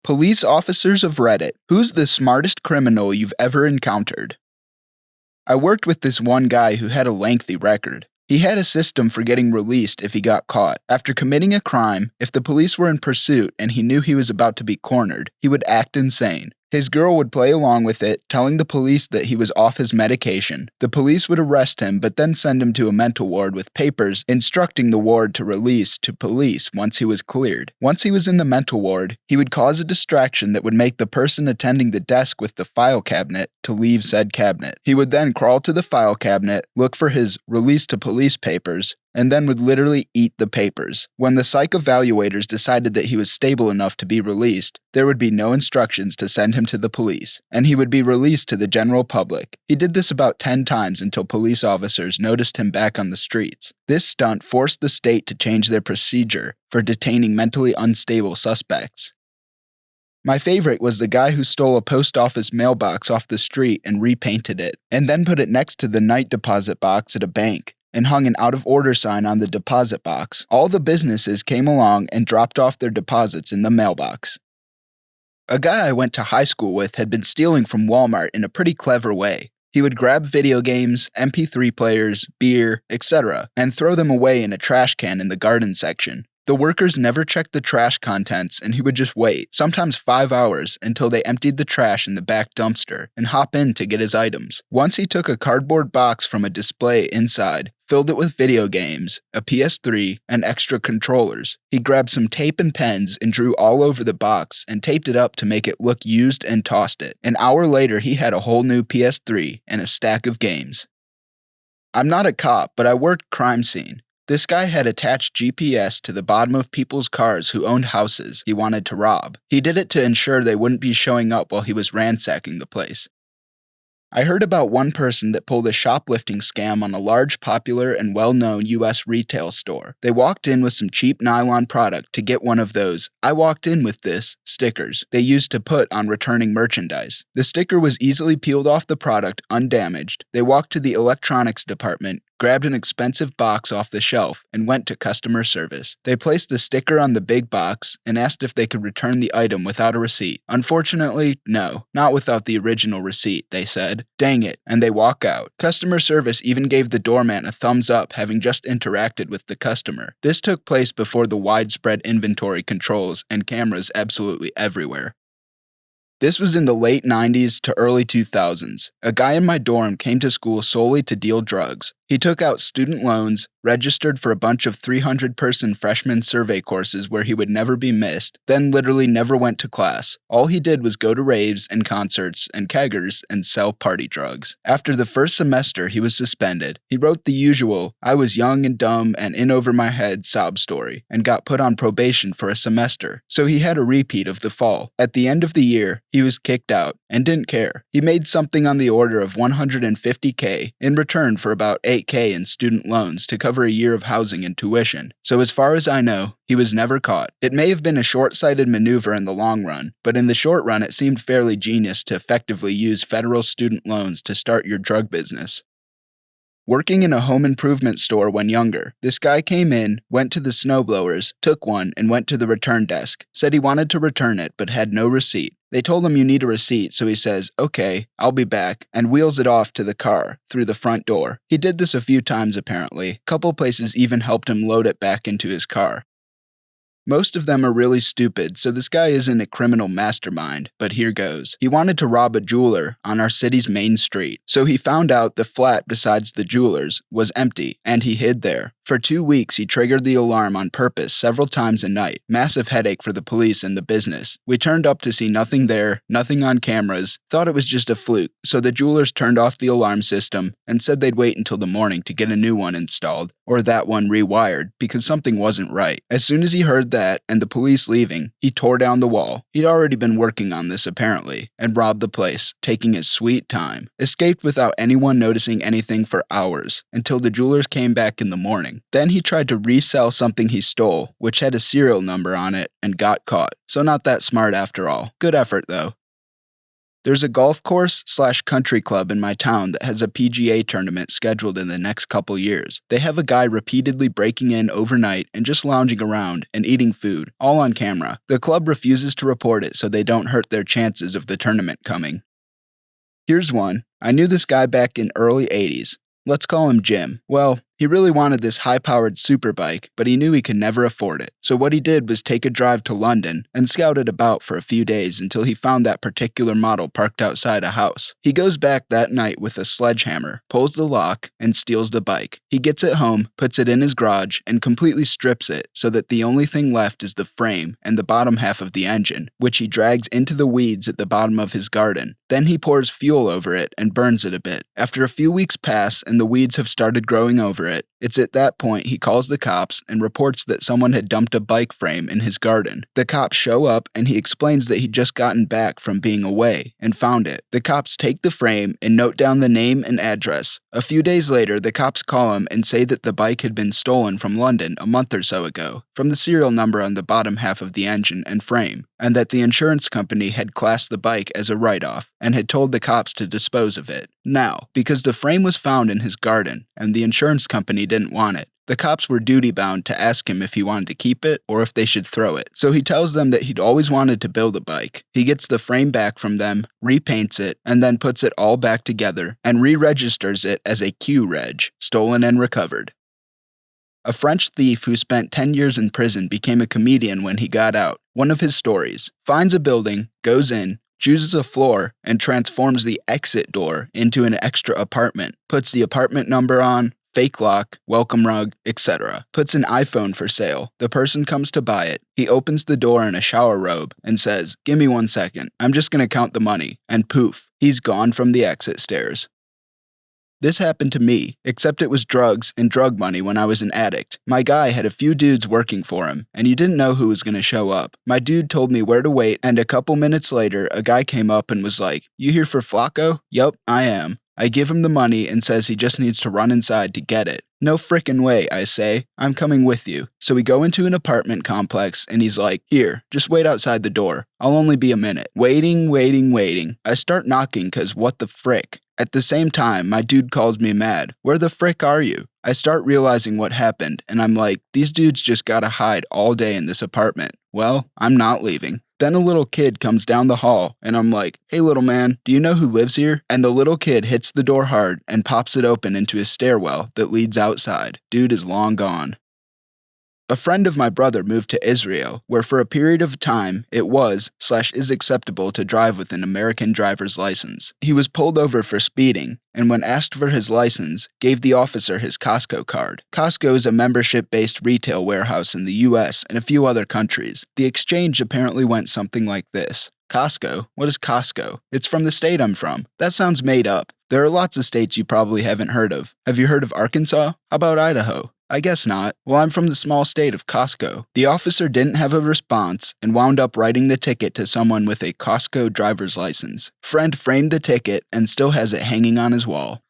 Police officers of Reddit. Who's the smartest criminal you've ever encountered? I worked with this one guy who had a lengthy record. He had a system for getting released if he got caught. After committing a crime, if the police were in pursuit and he knew he was about to be cornered, he would act insane. His girl would play along with it, telling the police that he was off his medication. The police would arrest him, but then send him to a mental ward with papers instructing the ward to release to police once he was cleared. Once he was in the mental ward, he would cause a distraction that would make the person attending the desk with the file cabinet to leave said cabinet. He would then crawl to the file cabinet, look for his release to police papers, and then would literally eat the papers. When the psych evaluators decided that he was stable enough to be released, there would be no instructions to send him to the police, and he would be released to the general public. He did this about 10 times until police officers noticed him back on the streets. This stunt forced the state to change their procedure for detaining mentally unstable suspects. My favorite was the guy who stole a post office mailbox off the street and repainted it, and then put it next to the night deposit box at a bank, and hung an out-of-order sign on the deposit box. All the businesses came along and dropped off their deposits in the mailbox. A guy I went to high school with had been stealing from Walmart in a pretty clever way. He would grab video games, MP3 players, beer, etc., and throw them away in a trash can in the garden section. The workers never checked the trash contents, and he would just wait, sometimes 5 hours, until they emptied the trash in the back dumpster, and hop in to get his items. Once he took a cardboard box from a display inside, filled it with video games, a PS3, and extra controllers. He grabbed some tape and pens and drew all over the box and taped it up to make it look used and tossed it. An hour later, he had a whole new PS3 and a stack of games. I'm not a cop, but I worked crime scene. This guy had attached GPS to the bottom of people's cars who owned houses he wanted to rob. He did it to ensure they wouldn't be showing up while he was ransacking the place. I heard about one person that pulled a shoplifting scam on a large, popular, and well-known U.S. retail store. They walked in with some cheap nylon product to get one of those "I walked in with this" stickers they used to put on returning merchandise. The sticker was easily peeled off the product undamaged. They walked to the electronics department, grabbed an expensive box off the shelf, and went to customer service. They placed the sticker on the big box and asked if they could return the item without a receipt. Unfortunately, no, not without the original receipt, they said. Dang it, and they walk out. Customer service even gave the doorman a thumbs up, having just interacted with the customer. This took place before the widespread inventory controls and cameras absolutely everywhere. This was in the late 90s to early 2000s. A guy in my dorm came to school solely to deal drugs. He took out student loans, registered for a bunch of 300-person freshman survey courses where he would never be missed, then literally never went to class. All he did was go to raves and concerts and keggers and sell party drugs. After the first semester, he was suspended. He wrote the usual "I was young and dumb and in over my head" sob story, and got put on probation for a semester. So he had a repeat of the fall. At the end of the year, he was kicked out and didn't care. He made something on the order of $150K in return for about $8K in student loans to cover a year of housing and tuition. So as far as I know, he was never caught. It may have been a short-sighted maneuver in the long run, but in the short run it seemed fairly genius to effectively use federal student loans to start your drug business. Working in a home improvement store when younger, this guy came in, went to the snowblowers, took one, and went to the return desk. Said he wanted to return it, but had no receipt. They told him you need a receipt, so he says, "Okay, I'll be back," and wheels it off to the car, through the front door. He did this a few times apparently. A couple places even helped him load it back into his car. Most of them are really stupid, so this guy isn't a criminal mastermind, but here goes. He wanted to rob a jeweler on our city's main street, so he found out the flat besides the jeweler's was empty, and he hid there. For 2 weeks, he triggered the alarm on purpose several times a night. Massive headache for the police and the business. We turned up to see nothing there, nothing on cameras, thought it was just a fluke, so the jewelers turned off the alarm system and said they'd wait until the morning to get a new one installed, or that one rewired, because something wasn't right. As soon as he heard that, and the police leaving, he tore down the wall. He'd already been working on this apparently, and robbed the place, taking his sweet time. Escaped without anyone noticing anything for hours, until the jewelers came back in the morning. Then he tried to resell something he stole, which had a serial number on it, and got caught. So not that smart after all. Good effort though. There's a golf course/country club in my town that has a PGA tournament scheduled in the next couple years. They have a guy repeatedly breaking in overnight and just lounging around and eating food, all on camera. The club refuses to report it so they don't hurt their chances of the tournament coming. Here's one. I knew this guy back in early 80s. Let's call him Jim. Well, he really wanted this high-powered superbike, but he knew he could never afford it. So what he did was take a drive to London and scouted about for a few days until he found that particular model parked outside a house. He goes back that night with a sledgehammer, pulls the lock, and steals the bike. He gets it home, puts it in his garage, and completely strips it so that the only thing left is the frame and the bottom half of the engine, which he drags into the weeds at the bottom of his garden. Then he pours fuel over it and burns it a bit. After a few weeks pass and the weeds have started growing over it, it's at that point he calls the cops and reports that someone had dumped a bike frame in his garden. The cops show up and he explains that he'd just gotten back from being away and found it. The cops take the frame and note down the name and address. A few days later, the cops call him and say that the bike had been stolen from London a month or so ago, from the serial number on the bottom half of the engine and frame, and that the insurance company had classed the bike as a write-off and had told the cops to dispose of it. Now, because the frame was found in his garden and the insurance company didn't want it, the cops were duty-bound to ask him if he wanted to keep it or if they should throw it. So he tells them that he'd always wanted to build a bike. He gets the frame back from them, repaints it, and then puts it all back together and re-registers it as a Q-Reg, stolen and recovered. A French thief who spent 10 years in prison became a comedian when he got out. One of his stories: finds a building, goes in, chooses a floor, and transforms the exit door into an extra apartment, puts the apartment number on, fake lock, welcome rug, etc. Puts an iPhone for sale. The person comes to buy it. He opens the door in a shower robe and says, "Give me 1 second. I'm just gonna count the money." And poof, he's gone from the exit stairs. This happened to me, except it was drugs and drug money when I was an addict. My guy had a few dudes working for him, and you didn't know who was going to show up. My dude told me where to wait, and a couple minutes later, a guy came up and was like, "You here for Flacco?" "Yup, I am." I give him the money and says he just needs to run inside to get it. "No frickin' way," I say. "I'm coming with you." So we go into an apartment complex and he's like, "Here, just wait outside the door. I'll only be a minute." Waiting. I start knocking cause what the frick. At the same time, my dude calls me mad. "Where the frick are you?" I start realizing what happened and I'm like, these dudes just gotta hide all day in this apartment. Well, I'm not leaving. Then a little kid comes down the hall, and I'm like, "Hey little man, do you know who lives here?" And the little kid hits the door hard and pops it open into a stairwell that leads outside. Dude is long gone. A friend of my brother moved to Israel, where for a period of time it was/is acceptable to drive with an American driver's license. He was pulled over for speeding, and when asked for his license, gave the officer his Costco card. Costco is a membership-based retail warehouse in the US and a few other countries. The exchange apparently went something like this. "Costco? What is Costco?" "It's from the state I'm from." "That sounds made up. There are lots of states you probably haven't heard of. Have you heard of Arkansas? How about Idaho?" "I guess not." "Well, I'm from the small state of Costco." The officer didn't have a response and wound up writing the ticket to someone with a Costco driver's license. Friend framed the ticket and still has it hanging on his wall.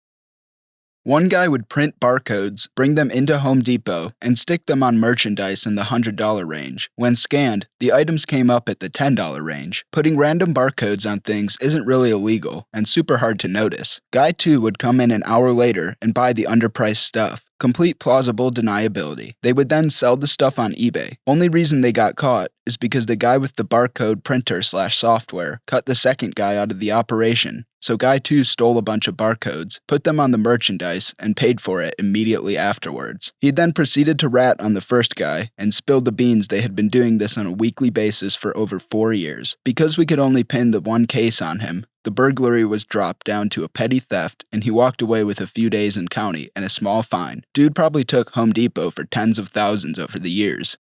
One guy would print barcodes, bring them into Home Depot, and stick them on merchandise in the $100 range. When scanned, the items came up at the $10 range. Putting random barcodes on things isn't really illegal, and super hard to notice. Guy 2 would come in an hour later and buy the underpriced stuff. Complete plausible deniability. They would then sell the stuff on eBay. Only reason they got caught is because the guy with the barcode printer/software cut the second guy out of the operation. So guy 2 stole a bunch of barcodes, put them on the merchandise, and paid for it immediately afterwards. He then proceeded to rat on the first guy and spilled the beans they had been doing this on a weekly basis for over 4 years. Because we could only pin the one case on him, the burglary was dropped down to a petty theft, and he walked away with a few days in county and a small fine. Dude probably took Home Depot for tens of thousands over the years.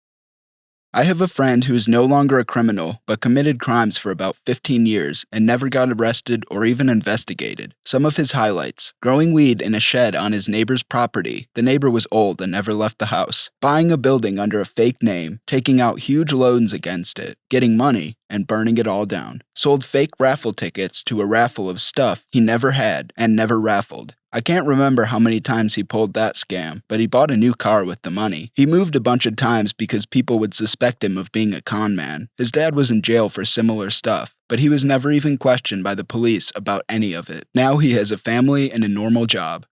I have a friend who is no longer a criminal, but committed crimes for about 15 years and never got arrested or even investigated. Some of his highlights: growing weed in a shed on his neighbor's property. The neighbor was old and never left the house. Buying a building under a fake name, taking out huge loans against it, getting money, and burning it all down. Sold fake raffle tickets to a raffle of stuff he never had and never raffled. I can't remember how many times he pulled that scam, but he bought a new car with the money. He moved a bunch of times because people would suspect him of being a con man. His dad was in jail for similar stuff, but he was never even questioned by the police about any of it. Now he has a family and a normal job.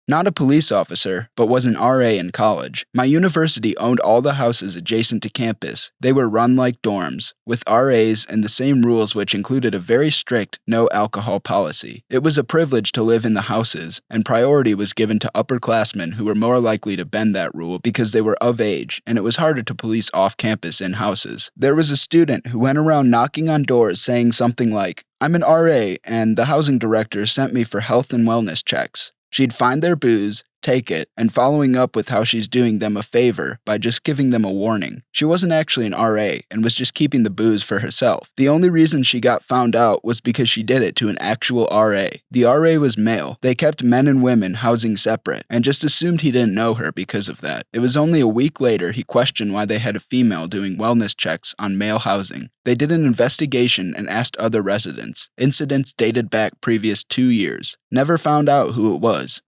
Not a police officer, but was an RA in college. My university owned all the houses adjacent to campus. They were run like dorms, with RAs and the same rules, which included a very strict no alcohol policy. It was a privilege to live in the houses, and priority was given to upperclassmen who were more likely to bend that rule because they were of age, and it was harder to police off-campus in houses. There was a student who went around knocking on doors saying something like, "I'm an RA, and the housing director sent me for health and wellness checks." She'd find their booze, take it, and following up with how she's doing them a favor by just giving them a warning. She wasn't actually an RA and was just keeping the booze for herself. The only reason she got found out was because she did it to an actual RA. The RA was male. They kept men and women housing separate and just assumed he didn't know her because of that. It was only a week later he questioned why they had a female doing wellness checks on male housing. They did an investigation and asked other residents. Incidents dated back previous 2 years. Never found out who it was.